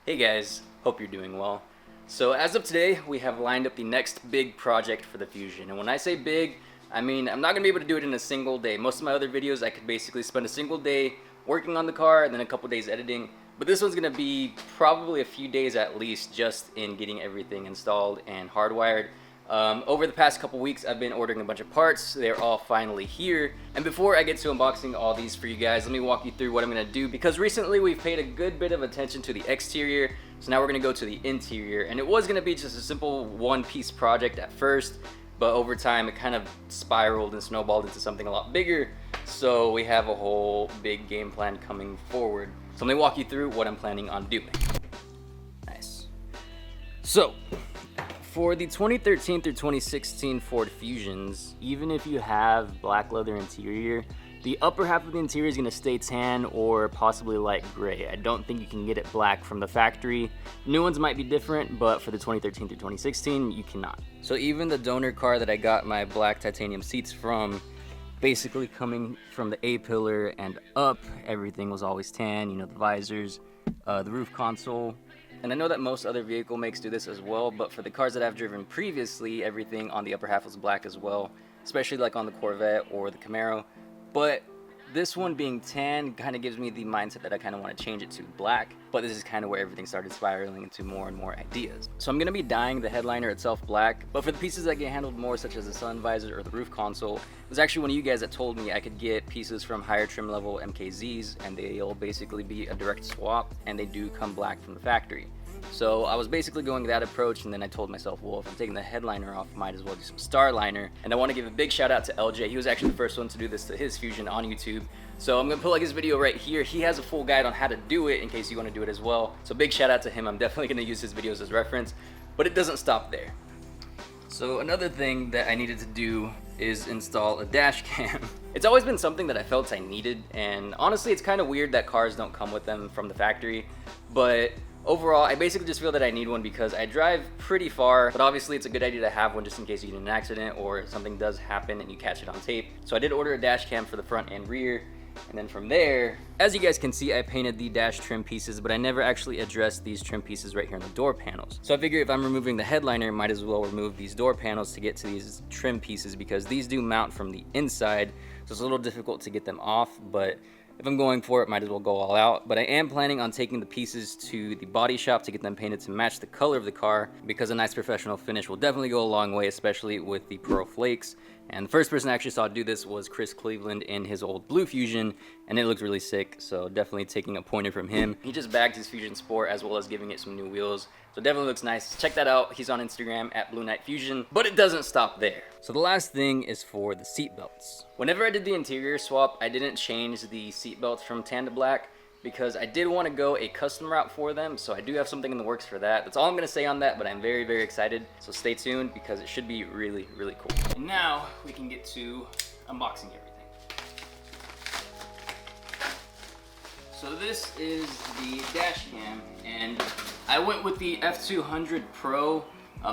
Hey guys, hope you're doing well. So as of today, we have lined up the next big project for the Fusion. And when I say big, I mean I'm not going to be able to do it in a single day. Most of my other videos, I could basically spend a single day working on the car and then a couple days editing. But this one's going to be probably a few days at least just in getting everything installed and hardwired. Over the past couple weeks, I've been ordering a bunch of parts. They're all finally here. And before I get to unboxing all these for you guys, let me walk you through what I'm gonna do, because recently we've paid a good bit of attention to the exterior. So now we're gonna go to the interior. And it was gonna be just a simple one-piece project at first, but over time it kind of spiraled and snowballed into something a lot bigger. So we have a whole big game plan coming forward. So let me walk you through what I'm planning on doing. Nice. So, for the 2013 through 2016 Ford Fusions, even if you have black leather interior, the upper half of the interior is going to stay tan or possibly light gray. I don't think you can get it black from the factory. New ones might be different, but for the 2013 through 2016, you cannot. So even the donor car that I got my black titanium seats from, basically coming from the A-pillar and up, everything was always tan. You know, the visors, the roof console. And I know that most other vehicle makes do this as well, but for the cars that I've driven previously, everything on the upper half was black as well, especially like on the Corvette or the Camaro. But this one being tan kind of gives me the mindset that I kind of want to change it to black, but this is kind of where everything started spiraling into more and more ideas. So I'm going to be dyeing the headliner itself black, but for the pieces that get handled more, such as the sun visor or the roof console, it was actually one of you guys that told me I could get pieces from higher trim level MKZs, and they'll basically be a direct swap, and they do come black from the factory. So I was basically going that approach, and then I told myself, well, if I'm taking the headliner off, might as well do some Starliner. And I want to give a big shout out to LJ. He was actually the first one to do this to his Fusion on YouTube. So I'm going to put like his video right here. He has a full guide on how to do it in case you want to do it as well. So big shout out to him. I'm definitely going to use his videos as reference, but it doesn't stop there. So another thing that I needed to do is install a dash cam. It's always been something that I felt I needed, and honestly it's kind of weird that cars don't come with them from the factory, but overall, I basically just feel that I need one because I drive pretty far, but obviously it's a good idea to have one just in case you get in an accident or something does happen and you catch it on tape. So I did order a dash cam for the front and rear, and then from there, as you guys can see, I painted the dash trim pieces, but I never actually addressed these trim pieces right here in the door panels. So I figure if I'm removing the headliner, might as well remove these door panels to get to these trim pieces, because these do mount from the inside, so it's a little difficult to get them off, but if I'm going for it, might as well go all out. But I am planning on taking the pieces to the body shop to get them painted to match the color of the car, because a nice professional finish will definitely go a long way, especially with the pearl flakes. And the first person I actually saw do this was Chris Cleveland in his old blue Fusion, and it looked really sick, so definitely taking a pointer from him. He just bagged his Fusion Sport as well as giving it some new wheels, so it definitely looks nice. Check that out. He's on Instagram at Blue Knight Fusion, but it doesn't stop there. So the last thing is for the seat belts. Whenever I did the interior swap, I didn't change the seat belts from tan to black because I did want to go a custom route for them, so I do have something in the works for that. That's all I'm going to say on that, but I'm very, very excited, so stay tuned because it should be really, really cool. And now we can get to unboxing everything. So this is the dash cam, and I went with the F200 Pro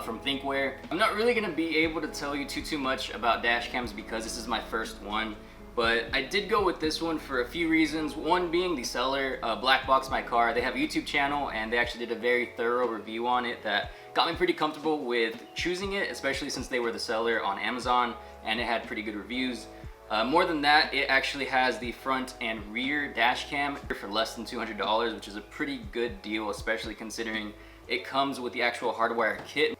from Thinkware. I'm not really going to be able to tell you too much about dash cams because this is my first one. But I did go with this one for a few reasons. One being the seller, Black Box My Car. They have a YouTube channel and they actually did a very thorough review on it that got me pretty comfortable with choosing it, especially since they were the seller on Amazon and it had pretty good reviews. More than that, it actually has the front and rear dash cam for less than $200, which is a pretty good deal, especially considering it comes with the actual hardwire kit.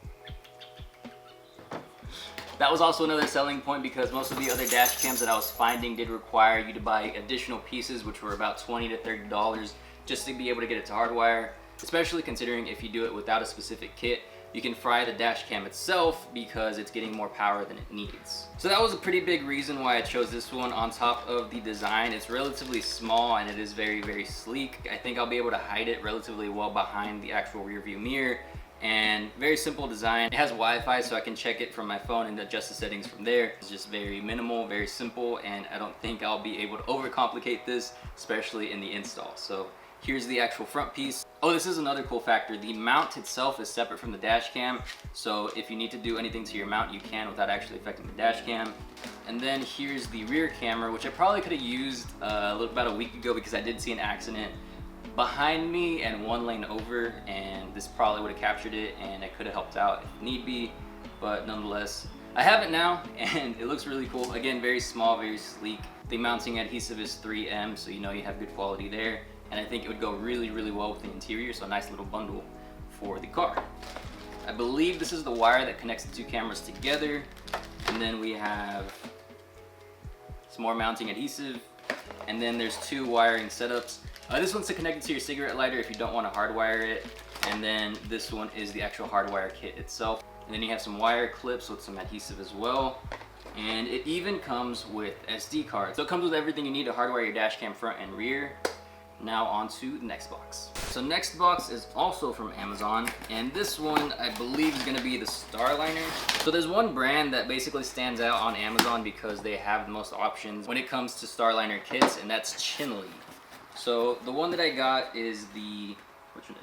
That was also another selling point because most of the other dash cams that I was finding did require you to buy additional pieces, which were about $20 to $30 just to be able to get it to hardwire, especially considering if you do it without a specific kit, you can fry the dash cam itself because it's getting more power than it needs. So that was a pretty big reason why I chose this one. On top of the design, it's relatively small and it is very, very sleek. I think I'll be able to hide it relatively well behind the actual rear view mirror. And very simple design. It has Wi-Fi, so I can check it from my phone and adjust the settings from there. It's just very minimal, very simple, and I don't think I'll be able to overcomplicate this, especially in the install. So here's the actual front piece. Oh, this is another cool factor. The mount itself is separate from the dash cam, so if you need to do anything to your mount, you can without actually affecting the dash cam. And then here's the rear camera, which I probably could have used about a week ago because I did see an accident behind me and one lane over, and this probably would have captured it and I could have helped out if need be, but nonetheless, I have it now and it looks really cool. Again, very small, very sleek. The mounting adhesive is 3M, so you know you have good quality there, and I think it would go really, really well with the interior, so a nice little bundle for the car. I believe this is the wire that connects the two cameras together, and then we have some more mounting adhesive, and then there's two wiring setups. This one's to connect it to your cigarette lighter if you don't want to hardwire it, and then this one is the actual hardwire kit itself. And then you have some wire clips with some adhesive as well, and it even comes with SD cards. So it comes with everything you need to hardwire your dash cam front and rear. Now on to the next box. So next box is also from Amazon, and this one I believe is going to be the Starliner. So there's one brand that basically stands out on Amazon because they have the most options when it comes to Starliner kits, and that's Chinle. So the one that I got is the, which one?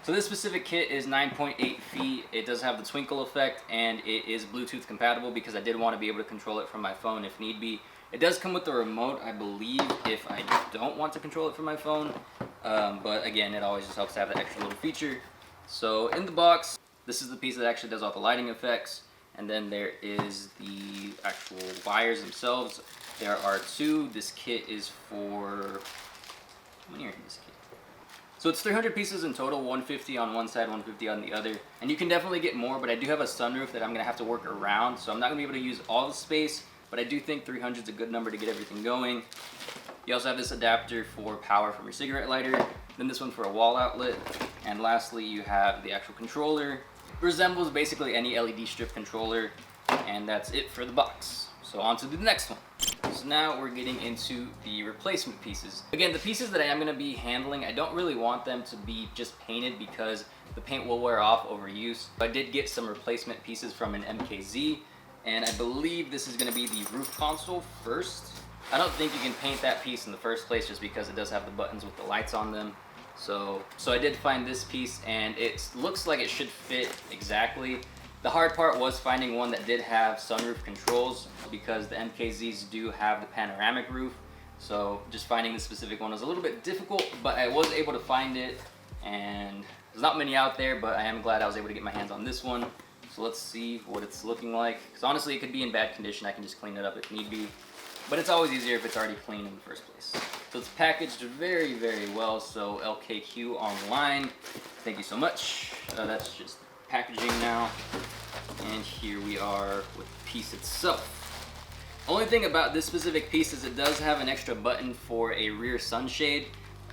So this specific kit is 9.8 feet. It does have the twinkle effect, and it is Bluetooth compatible because I did want to be able to control it from my phone if need be. It does come with the remote, I believe, if I don't want to control it from my phone. But again, it always just helps to have that extra little feature. So in the box, this is the piece that actually does all the lighting effects. And then there is the actual wires themselves. There are two. This kit is for, how many are in this kit? So it's 300 pieces in total, 150 on one side, 150 on the other. And you can definitely get more, but I do have a sunroof that I'm gonna have to work around. So I'm not gonna be able to use all the space, but I do think 300 is a good number to get everything going. You also have this adapter for power from your cigarette lighter, then this one for a wall outlet, and lastly you have the actual controller. It resembles basically any LED strip controller, and that's it for the box. So on to the next one. So now we're getting into the replacement pieces. Again, the pieces that I am going to be handling, I don't really want them to be just painted because the paint will wear off over use. I did get some replacement pieces from an MKZ, and I believe this is going to be the roof console first. I don't think you can paint that piece in the first place just because it does have the buttons with the lights on them. So I did find this piece, and it looks like it should fit exactly. The hard part was finding one that did have sunroof controls because the MKZs do have the panoramic roof. So just finding the specific one was a little bit difficult, but I was able to find it, and there's not many out there, but I am glad I was able to get my hands on this one. So let's see what it's looking like. Because honestly, it could be in bad condition. I can just clean it up if need be. But it's always easier if it's already clean in the first place. So it's packaged very, very well. So LKQ online, thank you so much. That's just packaging now. And here we are with the piece itself. Only thing about this specific piece is it does have an extra button for a rear sunshade.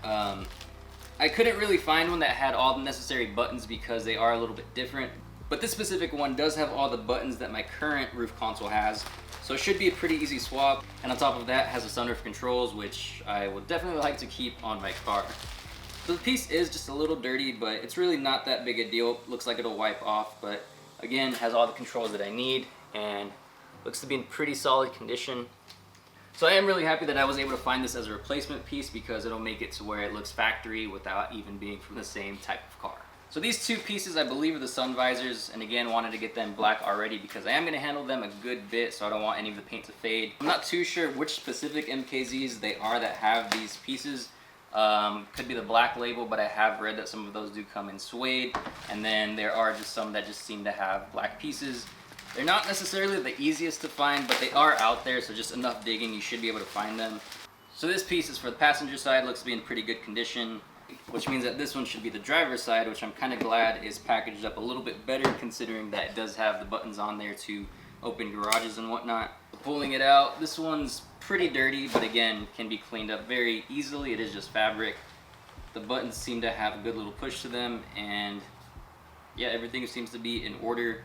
I couldn't really find one that had all the necessary buttons because they are a little bit different. But this specific one does have all the buttons that my current roof console has. So it should be a pretty easy swap. And on top of that, has the sunroof controls, which I would definitely like to keep on my car. So the piece is just a little dirty, but it's really not that big a deal. Looks like it'll wipe off, but again, has all the controls that I need and looks to be in pretty solid condition. So I am really happy that I was able to find this as a replacement piece because it'll make it to where it looks factory without even being from the same type of car. So these two pieces I believe are the sun visors, and again wanted to get them black already because I am going to handle them a good bit, so I don't want any of the paint to fade. I'm not too sure which specific MKZs they are that have these pieces. Could be the black label, but I have read that some of those do come in suede, and then there are just some that just seem to have black pieces. They're not necessarily the easiest to find, but they are out there, so just enough digging you should be able to find them. So this piece is for the passenger side, looks to be in pretty good condition, which means that this one should be the driver's side, which I'm kind of glad is packaged up a little bit better considering that it does have the buttons on there to open garages and whatnot. Pulling it out, this one's pretty dirty, but again, can be cleaned up very easily. It is just fabric. The buttons seem to have a good little push to them, and yeah, everything seems to be in order.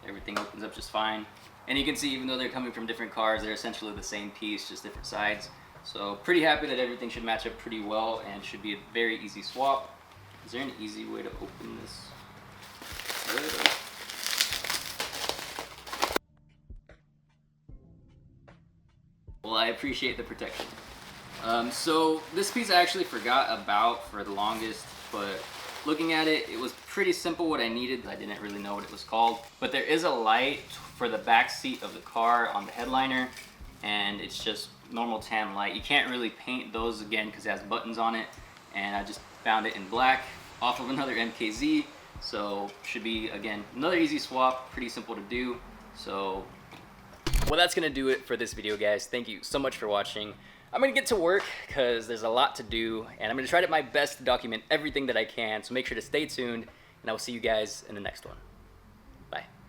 Everything opens up just fine. And you can see, even though they're coming from different cars, they're essentially the same piece, just different sides. So pretty happy that everything should match up pretty well and should be a very easy swap. Is there an easy way to open this? Well, I appreciate the protection. So this piece I actually forgot about for the longest, but looking at it, it was pretty simple what I needed. I didn't really know what it was called. But there is a light for the back seat of the car on the headliner, and it's just normal tan light. You can't really paint those again because it has buttons on it, and I just found it in black off of another MKZ. So should be, again, another easy swap, pretty simple to do. So, well, that's gonna do it for this video, guys. Thank you so much for watching. I'm gonna get to work because there's a lot to do, and I'm gonna try my best to document everything that I can. So make sure to stay tuned, and I will see you guys in the next one.